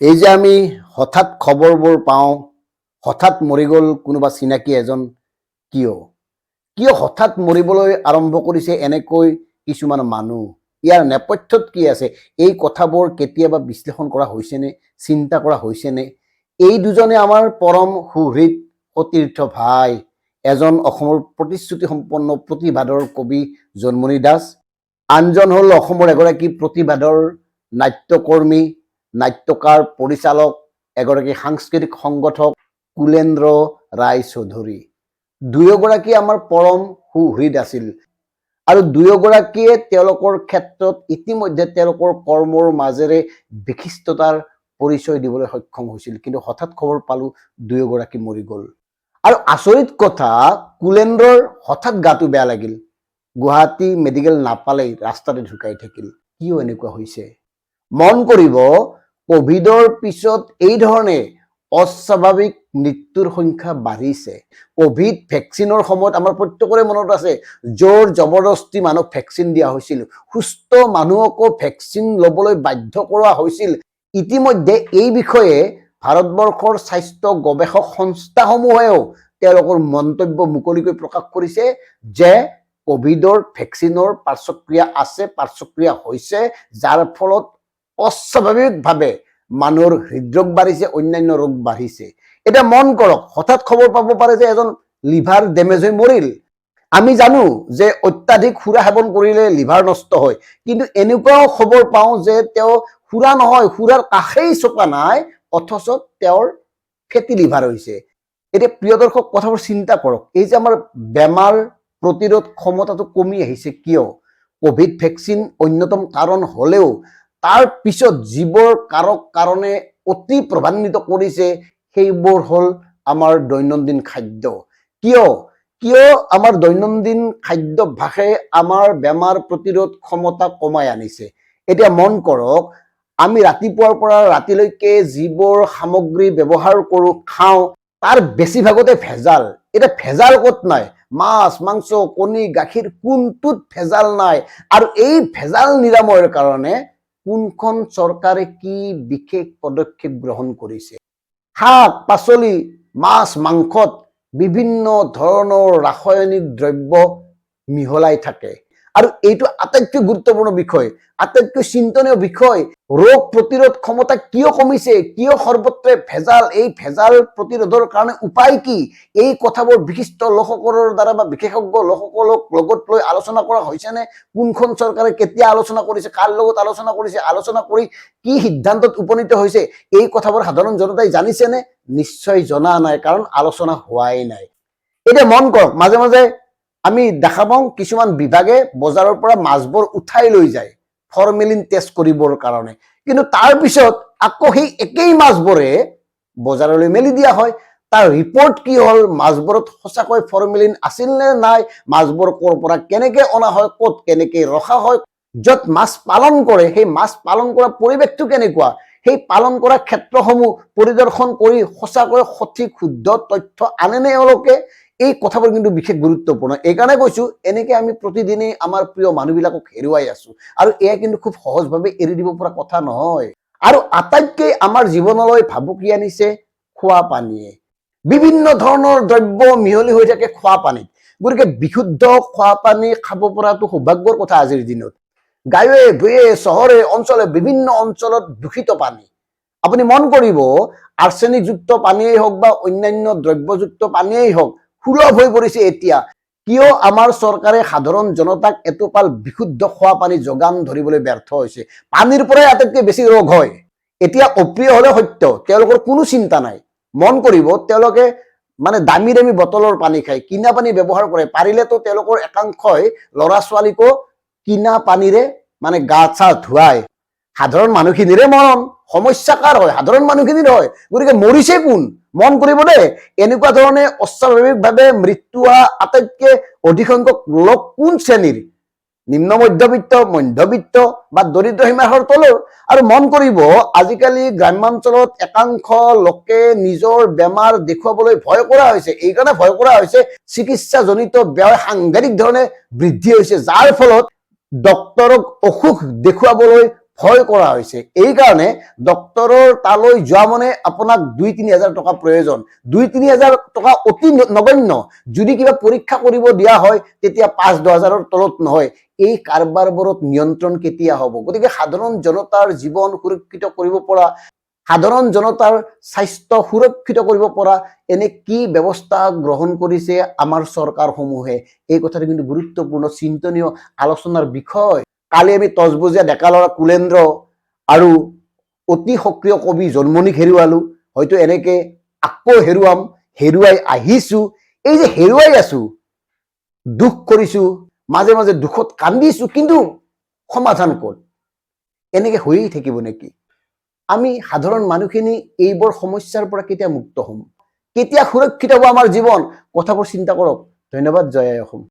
এই যে আমি হঠাৎ খবৰবোৰ পাওঁ, হঠাৎ মৰি গ'ল কোনোবা চিনাকি এজন, কিয়? কিয় হঠাৎ মৰিবলৈ আৰম্ভ কৰিছে এনেকৈ কিছুমান মানুহ? ইয়াৰ নেপথ্যত কি আছে? এই কথাবোৰ কেতিয়াবা বিশ্লেষণ কৰা হৈছেনে? চিন্তা কৰা হৈছেনে? এই দুজনে আমাৰ পৰম সুহৃদ সতীৰ্থ ভাই। এজন অসমৰ প্ৰতিশ্ৰুতি সম্পন্ন প্ৰতিবাদৰ কবি জন্মনি দাস, আনজন হ'ল অসমৰ এগৰাকী প্ৰতিবাদৰ নাট্যকৰ্মী, নাট্যকাৰ, পৰিচালক, এগৰাকী সাংস্কৃতিক সংগঠক কুলেন্দ্ৰ ৰায়চৌধুৰী। দুয়োগৰাকী আমাৰ পৰম সুহৃদ আছিল আৰু দুয়োগৰাকীয়ে তেওঁলোকৰ ক্ষেত্ৰত ইতিমধ্যে তেওঁলোকৰ কৰ্মৰ মাজেৰে বিশিষ্টতাৰ পৰিচয় দিবলৈ সক্ষম হৈছিল। কিন্তু হঠাৎ খবৰ পালোঁ দুয়োগৰাকী মৰি গ'ল। আৰু আচৰিত কথা, কুলেন্দ্ৰৰ হঠাৎ গাটো বেয়া লাগিল, গুৱাহাটী মেডিকেল নাপালেই, ৰাস্তাতে ঢুকাই থাকিল। কিয় এনেকুৱা হৈছে? মন কৰিব, কোভিডৰ পিছত এই ধৰণে অস্বাভাৱিক মৃত্যুৰ সংখ্যা বাঢ়িছে। কোভিড ভেকচিনৰ সময়ত আমাৰ প্ৰত্যেকৰে মনত আছে, জোৰ জবৰদস্তি মানুহক ভেকচিন দিয়া হৈছিল, সুস্থ মানুহকো ভেকচিন ল'বলৈ বাধ্য কৰোৱা হৈছিল। ইতিমধ্যে এই বিষয়ে ভাৰতবৰ্ষৰ স্বাস্থ্য গৱেষক সংস্থাসমূহেও তেওঁলোকৰ মন্তব্য মুকলিকৈ প্ৰকাশ কৰিছে যে কোভিডৰ ভেকচিনৰ পাৰ্শ্বক্ৰিয়া আছে, পাৰ্শ্বক্ৰিয়া হৈছে, যাৰ ফলত অস্বাভাৱিকভাৱে মানুহৰ হৃদৰোগ বাঢ়িছে, অন্যান্য ৰোগ বাঢ়িছে। এতিয়া মন কৰক, হঠাৎ খবৰ পাব পাৰে যে এজন লিভাৰ ডেমেজ হৈ মৰিল। আমি জানো যে অত্যাধিক সুৰা সেৱন কৰিলে লিভাৰ নষ্ট হয়, কিন্তু এনেকুৱাও খবৰ পাওঁ যে তেওঁ সুৰা নহয়, সুৰাৰ কাষেই চপা নাই, অথচ তেওঁৰ ফেটি লিভাৰ হৈছে। এতিয়া প্ৰিয় দৰ্শক, কথাবোৰ চিন্তা কৰক, এই যে আমাৰ বেমাৰ প্ৰতিৰোধ ক্ষমতাটো কমি আহিছে, কিয়? কোভিড ভেকচিন অন্যতম কাৰণ হ'লেও তাৰ পিছত যিবোৰ কাৰক কাৰণে অতি প্ৰভাৱান্বিত কৰিছে সেইবোৰ হ'ল আমাৰ দৈনন্দিন খাদ্য। কিয় আমাৰ দৈনন্দিন খাদ্যাভ্যাসে আমাৰ বেমাৰ প্ৰতিৰোধ ক্ষমতা কমাই আনিছে? এতিয়া মন কৰক, আমি ৰাতিপুৱাৰ পৰা ৰাতিলৈকে যিবোৰ সামগ্ৰী ব্যৱহাৰ কৰোঁ, খাওঁ, তাৰ বেছিভাগতে ভেজাল। এতিয়া ভেজাল ক'ত নাই? মাছ, মাংস, কণী, গাখীৰ, কোনটোত ভেজাল নাই? আৰু এই ভেজাল নিৰাময়ৰ কাৰণে কোনখন চৰকাৰে কি বিশেষ পদক্ষেপ গ্ৰহণ কৰিছে? শাক পাচলি, মাছ মাংসত বিভিন্ন ধৰণৰ ৰাসায়নিক দ্ৰব্য মিহলাই থাকে। আৰু এইটো আটাইতকৈ গুৰুত্বপূৰ্ণ বিষয়, আটাইতকৈ চিন্তনীয় বিষয়, ৰোগ প্ৰতিৰোধ ক্ষমতা কিয় কমিছে? কিয় সৰ্বত্ৰে ভেজাল? এই ভেজাল প্ৰতিৰোধৰ কাৰণে উপায় কি? এই কথাবোৰ বিশিষ্ট লোকসকলৰ দ্বাৰা বা বিশেষজ্ঞ লোকসকলক লগত লৈ আলোচনা কৰা হৈছেনে? কোনখন চৰকাৰে কেতিয়া আলোচনা কৰিছে? কাৰ লগত আলোচনা কৰিছে? আলোচনা কৰি কি সিদ্ধান্তত উপনীত হৈছে? এই কথাবোৰ সাধাৰণ জনতাই জানিছেনে? নিশ্চয় জনা নাই, কাৰণ আলোচনা হোৱাই নাই। এতিয়া মন কৰক, মাজে মাজে আমি দেখা পাওঁ কিছুমান বিভাগে বজাৰৰ পৰা মাছবোৰ উঠাই লৈ যায় ফৰ্মেলিন টেষ্ট কৰিবৰ কাৰণে, কিন্তু তাৰ পিছত আকৌ সেই একেই মাছবোৰে বজাৰলৈ মেলি দিয়া হয়। তাৰ ৰিপৰ্ট কি হ'ল? মাছবোৰত সঁচাকৈ ফৰ্মেলিন আছিল নে নাই? মাছবোৰ ক'ৰ পৰা কেনেকে অনা হয়? ক'ত কেনেকে ৰখা হয়? য'ত মাছ পালন কৰে, সেই মাছ পালন কৰা পৰিৱেশটো কেনেকুৱা? সেই পালন কৰা ক্ষেত্ৰসমূহ পৰিদৰ্শন কৰি সঁচাকৈ সঠিক শুদ্ধ তথ্য আনেনে এওঁলোকে? এই কথাবোৰ কিন্তু বিশেষ গুৰুত্বপূৰ্ণ। এইকাৰণে কৈছো, এনেকে আমি প্ৰতিদিনেই আমাৰ প্ৰিয় মানুহবিলাকক হেৰুৱাই আছো, আৰু এয়া কিন্তু খুব সহজভাৱে এৰি দিব পৰা কথা নহয়। আৰু আটাইতকৈ আমাৰ জীৱনলৈ ভাবুকি আনিছে খোৱা পানীয়ে। বিভিন্ন ধৰণৰ দ্ৰব্য মিহলি হৈ থাকে খোৱা পানীত। গতিকে বিশুদ্ধ খোৱা পানী খাব পৰাটো সৌভাগ্যৰ কথা আজিৰ দিনত। গাঁৱে ভূঞে চহৰে অঞ্চলে বিভিন্ন অঞ্চলত দূষিত পানী। আপুনি মন কৰিব, আৰ্ছেনিকযুক্ত পানীয়েই হওক বা অন্যান্য দ্ৰব্যযুক্ত পানীয়েই হওক সুলভ হৈ পৰিছে এতিয়া। কিয় আমাৰ চৰকাৰে সাধাৰণ জনতাক এটোপাল বিশুদ্ধ খোৱা পানী যোগান ধৰিবলৈ ব্যৰ্থ হৈছে? পানীৰ পৰাই আটাইতকৈ বেছি ৰোগ হয়। এতিয়া অপ্ৰিয় হলে সত্য, তেওঁলোকৰ কোনো চিন্তা নাই। মন কৰিব, তেওঁলোকে মানে দামী দামী বটলৰ পানী খায়, কিনা পানী ব্যৱহাৰ কৰে। পাৰিলেতো তেওঁলোকৰ একাংশই ল'ৰা ছোৱালীকো কিনা পানীৰে মানে গা চা ধুৱায়। সাধাৰণ মানুহখিনিৰে মৰণ, সমস্যা কাৰ হয়? সাধাৰণ মানুহখিনিৰ হয়। গতিকে মৰিছে কোন? মন কৰিব দেই, এনেকুৱা ধৰণে অস্বাভাৱিকভাৱে মৃত্যু হোৱা আটাইতকৈ অধিকসংখ্যক লোক কোন শ্ৰেণীৰ? নিম্ন মধ্যবিত্ত, মধ্যবিত্ত বা দৰিদ্ৰ সীমাৰ তলৰ। আৰু মন কৰিব, আজিকালি গ্ৰাম্যাঞ্চলত একাংশ লোকে নিজৰ বেমাৰ দেখুৱাবলৈ ভয় কৰা হৈছে। এইকাৰণে ভয় কৰা হৈছে, চিকিৎসাজনিত ব্যয় সাংঘাতিক ধৰণে বৃদ্ধি হৈছে, যাৰ ফলত ডক্তৰক অসুখ দেখুৱাবলৈ ভয় কৰা হৈছে। এই কাৰণে ডক্তৰৰ তালৈ যোৱা মানে আপোনাক 2-3 হাজাৰ টকা প্ৰয়োজন। 2-3 হাজাৰ টকা অতি নগণ্য। যদি কিবা পৰীক্ষা কৰিব দিয়া হয় তেতিয়া 5-10 হাজাৰৰ তলত নহয়। এই কাৰবাৰবোৰত নিয়ন্ত্ৰণ কেতিয়া হ'ব? গতিকে সাধাৰণ জনতাৰ জীৱন সুৰক্ষিত কৰিব পৰা, সাধাৰণ জনতাৰ স্বাস্থ্য সুৰক্ষিত কৰিব পৰা এনে কি ব্যৱস্থা গ্ৰহণ কৰিছে আমাৰ চৰকাৰসমূহে? এই কথাটো কিন্তু গুৰুত্বপূৰ্ণ চিন্তনীয় আলোচনাৰ বিষয়। কালি আমি তজবজীয়া ডেকা ল'ৰা কুলেন্দ্ৰ আৰু অতি সক্ৰিয় কবি জন্মনিক হেৰুৱালো। হয়তো এনেকে আকৌ হেৰুৱাই আহিছো। এই যে হেৰুৱাই আছো, দুখ কৰিছো, মাজে মাজে দুখত কান্দিছো, কিন্তু সমাধান ক'ত? এনেকে হৈয়ে থাকিব নেকি? আমি সাধাৰণ মানুহখিনি এইবোৰ সমস্যাৰ পৰা কেতিয়া মুক্ত হ'ম? কেতিয়া সুৰক্ষিত হ'ব আমাৰ জীৱন? কথাবোৰ চিন্তা কৰক। ধন্যবাদ। জয় আই অসম।